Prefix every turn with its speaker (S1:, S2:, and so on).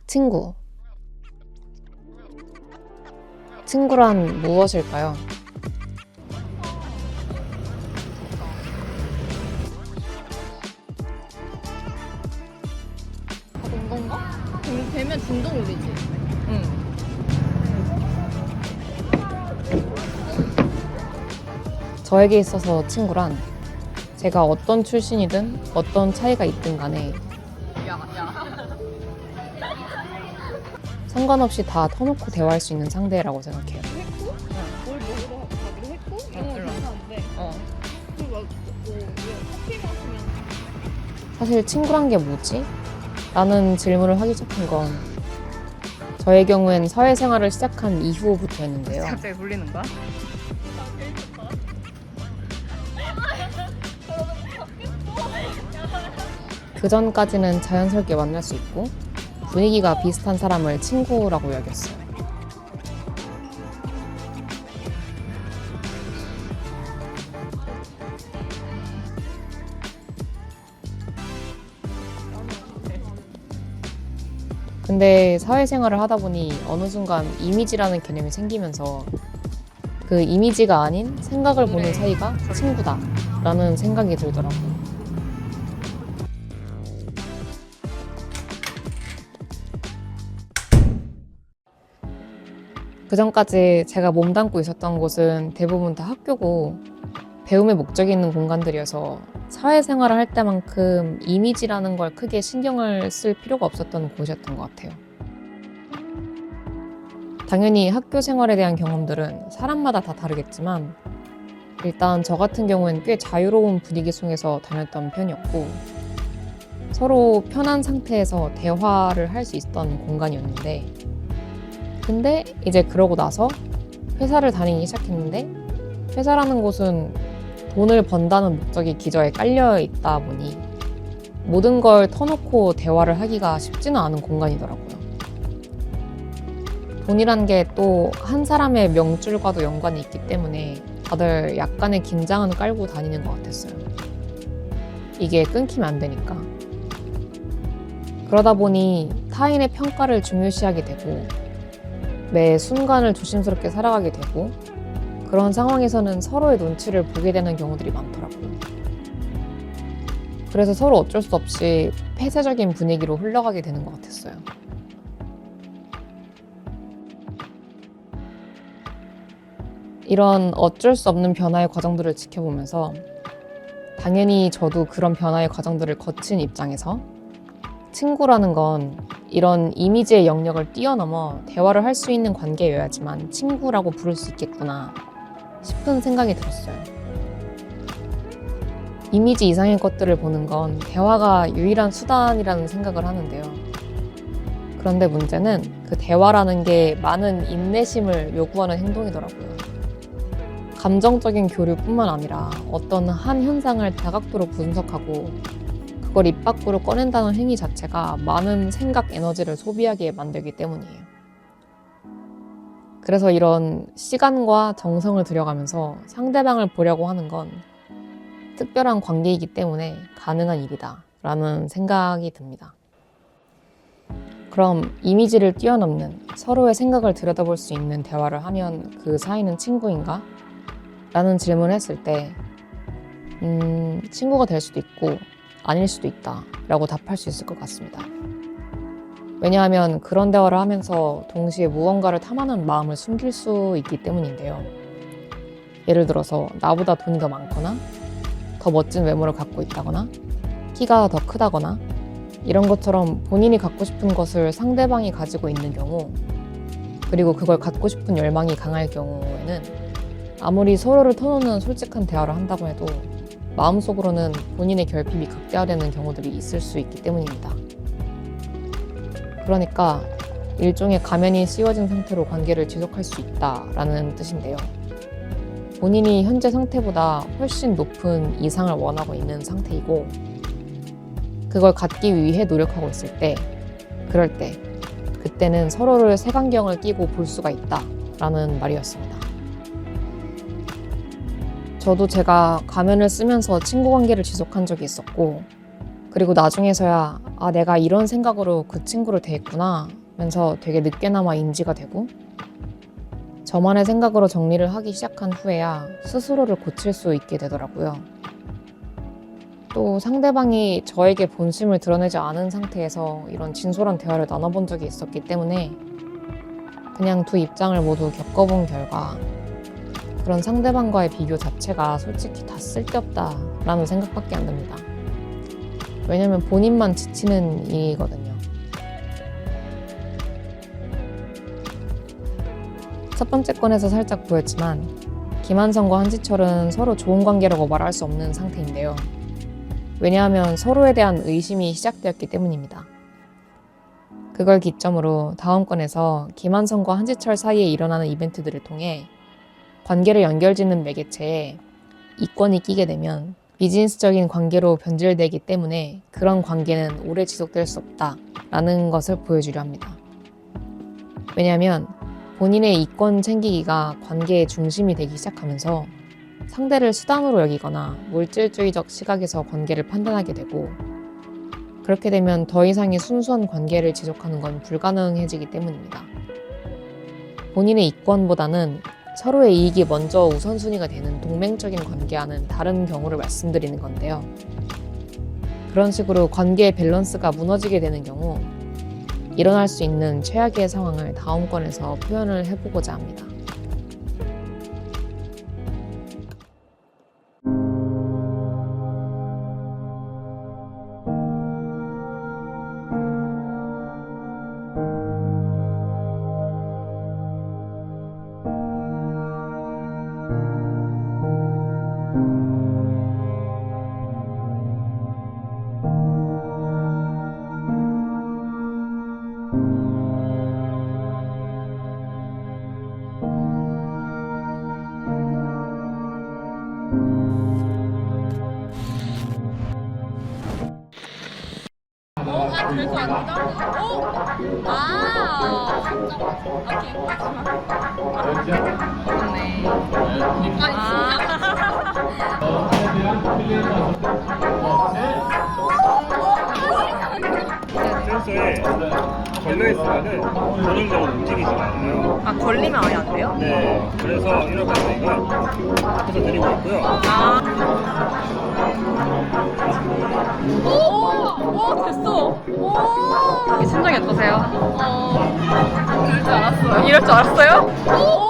S1: 친구. 친구란 무엇일까요?
S2: 된 건가? 되면 진동 울리지.
S1: 응. 저에게 있어서 친구란 제가 어떤 출신이든 어떤 차이가 있든 간에
S2: 야.
S1: 상관없이 다 터놓고 대화할 수 있는 상대라고 생각해요.
S2: 했고? 뭘 먹으러 가기로 했고? 이런 거 괜찮은데. 그리고 막 커피 마시면
S1: 사실 친구란 게 뭐지? 라는 질문을 하기 시작한 건 저의 경우엔 사회생활을 시작한 이후부터였는데요.
S2: 갑자기 불리는 거야?
S1: 그 전까지는 자연스럽게 만날 수 있고 분위기가 비슷한 사람을 친구라고 여겼어요. 근데 사회생활을 하다 보니 어느 순간 이미지라는 개념이 생기면서 그 이미지가 아닌 생각을 보는 사이가 친구다라는 생각이 들더라고요. 그전까지 제가 몸담고 있었던 곳은 대부분 다 학교고 배움의 목적이 있는 공간들이어서 사회생활을 할 때만큼 이미지라는 걸 크게 신경을 쓸 필요가 없었던 곳이었던 것 같아요. 당연히 학교 생활에 대한 경험들은 사람마다 다 다르겠지만 일단 저 같은 경우엔 꽤 자유로운 분위기 속에서 다녔던 편이었고 서로 편한 상태에서 대화를 할 수 있었던 공간이었는데 근데 이제 그러고 나서 회사를 다니기 시작했는데 회사라는 곳은 돈을 번다는 목적이 기저에 깔려 있다 보니 모든 걸 터놓고 대화를 하기가 쉽지는 않은 공간이더라고요. 돈이란 게 또 한 사람의 명줄과도 연관이 있기 때문에 다들 약간의 긴장은 깔고 다니는 것 같았어요. 이게 끊기면 안 되니까. 그러다 보니 타인의 평가를 중요시하게 되고 매 순간을 조심스럽게 살아가게 되고 그런 상황에서는 서로의 눈치를 보게 되는 경우들이 많더라고요. 그래서 서로 어쩔 수 없이 폐쇄적인 분위기로 흘러가게 되는 것 같았어요. 이런 어쩔 수 없는 변화의 과정들을 지켜보면서 당연히 저도 그런 변화의 과정들을 거친 입장에서 친구라는 건 이런 이미지의 영역을 뛰어넘어 대화를 할 수 있는 관계여야지만 친구라고 부를 수 있겠구나 싶은 생각이 들었어요. 이미지 이상의 것들을 보는 건 대화가 유일한 수단이라는 생각을 하는데요. 그런데 문제는 그 대화라는 게 많은 인내심을 요구하는 행동이더라고요. 감정적인 교류뿐만 아니라 어떤 한 현상을 다각도로 분석하고 그걸 입 밖으로 꺼낸다는 행위 자체가 많은 생각 에너지를 소비하게 만들기 때문이에요. 그래서 이런 시간과 정성을 들여가면서 상대방을 보려고 하는 건 특별한 관계이기 때문에 가능한 일이다 라는 생각이 듭니다. 그럼 이미지를 뛰어넘는 서로의 생각을 들여다볼 수 있는 대화를 하면 그 사이는 친구인가? 라는 질문을 했을 때 친구가 될 수도 있고 아닐 수도 있다 라고 답할 수 있을 것 같습니다. 왜냐하면 그런 대화를 하면서 동시에 무언가를 탐하는 마음을 숨길 수 있기 때문인데요. 예를 들어서 나보다 돈이 더 많거나 더 멋진 외모를 갖고 있다거나 키가 더 크다거나 이런 것처럼 본인이 갖고 싶은 것을 상대방이 가지고 있는 경우 그리고 그걸 갖고 싶은 열망이 강할 경우에는 아무리 서로를 터놓는 솔직한 대화를 한다고 해도 마음속으로는 본인의 결핍이 극대화되는 경우들이 있을 수 있기 때문입니다. 그러니까 일종의 가면이 씌워진 상태로 관계를 지속할 수 있다라는 뜻인데요. 본인이 현재 상태보다 훨씬 높은 이상을 원하고 있는 상태이고 그걸 갖기 위해 노력하고 있을 때 그럴 때 그때는 서로를 색안경을 끼고 볼 수가 있다라는 말이었습니다. 저도 제가 가면을 쓰면서 친구 관계를 지속한 적이 있었고 그리고 나중에서야 아, 내가 이런 생각으로 그 친구를 대했구나 하면서 되게 늦게나마 인지가 되고 저만의 생각으로 정리를 하기 시작한 후에야 스스로를 고칠 수 있게 되더라고요. 또 상대방이 저에게 본심을 드러내지 않은 상태에서 이런 진솔한 대화를 나눠본 적이 있었기 때문에 그냥 두 입장을 모두 겪어본 결과 그런 상대방과의 비교 자체가 솔직히 다 쓸데없다라는 생각밖에 안 듭니다. 왜냐면 본인만 지치는 일이거든요. 첫 번째 건에서 살짝 보였지만 김한성과 한지철은 서로 좋은 관계라고 말할 수 없는 상태인데요. 왜냐하면 서로에 대한 의심이 시작되었기 때문입니다. 그걸 기점으로 다음 건에서 김한성과 한지철 사이에 일어나는 이벤트들을 통해 관계를 연결짓는 매개체에 이권이 끼게 되면 비즈니스적인 관계로 변질되기 때문에 그런 관계는 오래 지속될 수 없다라는 것을 보여주려 합니다. 왜냐하면 본인의 이권 챙기기가 관계의 중심이 되기 시작하면서 상대를 수단으로 여기거나 물질주의적 시각에서 관계를 판단하게 되고 그렇게 되면 더 이상의 순수한 관계를 지속하는 건 불가능해지기 때문입니다. 본인의 이권보다는 서로의 이익이 먼저 우선순위가 되는 동맹적인 관계와는 다른 경우를 말씀드리는 건데요. 그런 식으로 관계의 밸런스가 무너지게 되는 경우 일어날 수 있는 최악의 상황을 다음 건에서 표현을 해보고자 합니다.
S2: 될 것 같기도 하고. 아. 오케이. 좋네.
S3: 센서에 걸려있으면은 전형적으로 움직이지 않아요.
S2: 아, 걸리면 아예 안 돼요?
S3: 네. 그래서 이렇게 저희가 해서 드리고 있고요.
S2: 아. 오, 됐어. 오.
S1: 심정이 어떠세요?
S2: 이럴 줄 알았어요. 이럴 줄 알았어요? 오.